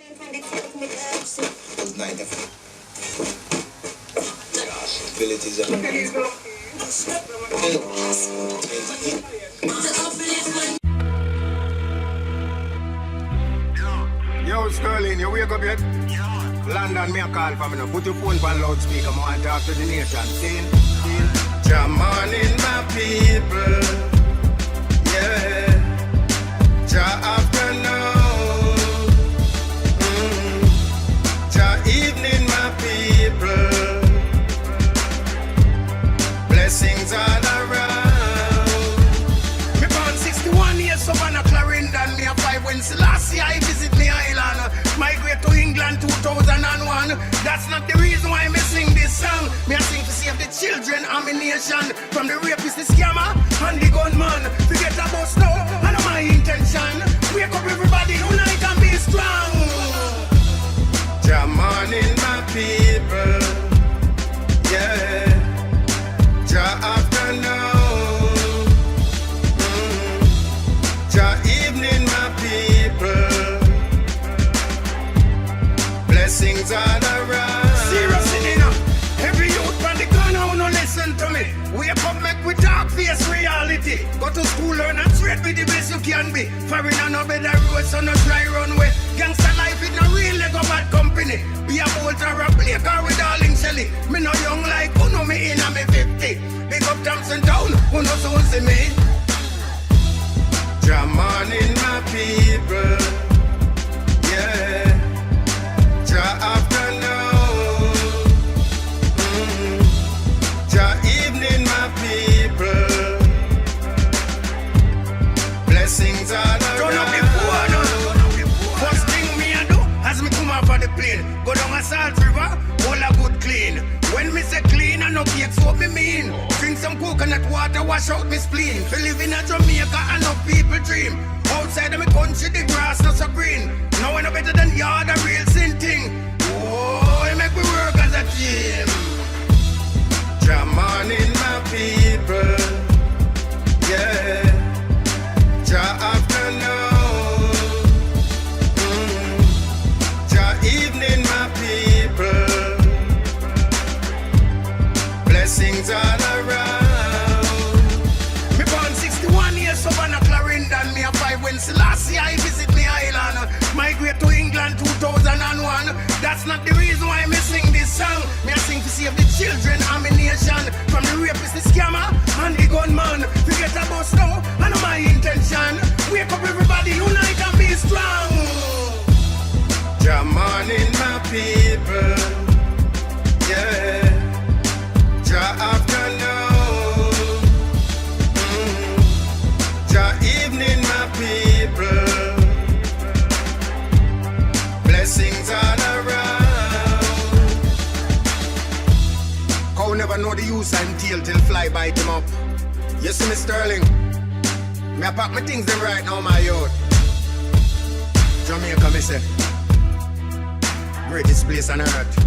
Good night, definitely. Abilities are Yo, Sterling, you wake up yet? London, me a call for me now. Put your phone on loudspeaker, I want to talk to the nation. See? Jam morning, my people. Yeah. Ja afternoon. Ja evening, my people. Blessings all around. Me born 61 years, so I'm a Clarendon. Me a 5 when Selassie I visit me island. Migrate to England 2001. That's not the reason why me sing this song. Me a sing to save the children and my nation from the rapist, the scammer, and the gunman. Forget about snow, I know my intention. Wake up everybody, unite and be strong. Jam morning, my people. Yeah. Ja afternoon. Ja evening, my people. Blessings all around. Seriously, now. Every youth on the corner who no listen to me. Wake up, make we dark face reality. Go to school, learn and trade with the best you can be. Foreign and no better roads, so no dry runway. Gangster life is no real Lego bad company. Be a bolt or a play car with darling Shelly. Me no young like who know me in a me 50. Big up Thompson Town, who no soon see me. Jam morning, my people. Yeah. Ja afternoon. Ja evening, my people. Blessings all around. Turn up the phone. First thing me a do, as me come off of the plane, go down a Salt River, all a good clean. When me say clean, I no cakes what me mean. Drink some coconut water, wash out me spleen. To live in a Jamaica, and no people dream. Outside of me country, the grass not so green. No one no better than yard, a real sin thing. Oh, it make me work as a team. Jam morning, my people. Yeah. Ja afternoon. Ja evening, my people. Blessings all around. Me born 61 years, so I'm a Clarendon. Me a 5 when Selassie I visit me island. Migrate to England 2001. That's not the reason why me sing this song. Me a sing to save the children and my nation from the rapist, the scammer, and the gunman. Forget about snow, I know my intention. Wake up everybody, unite and be strong. Jam morning, my people. Yeah. Ja afternoon. Ja evening, my people. Blessings all around. Cow never know the use and tail till fly bite him up. You see me Sterling? Me a pack my things them right now, my youth. Jamaica, me say. Greatest place on earth.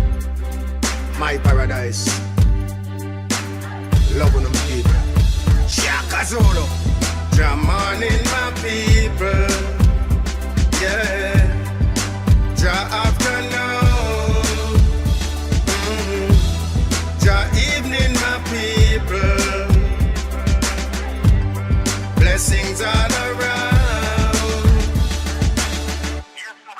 My paradise. Love on them people. Shaka Zulu. Jam morning, my people. Yeah. Ja afternoon. Ja evening, my people. Blessings all around. Yes, man,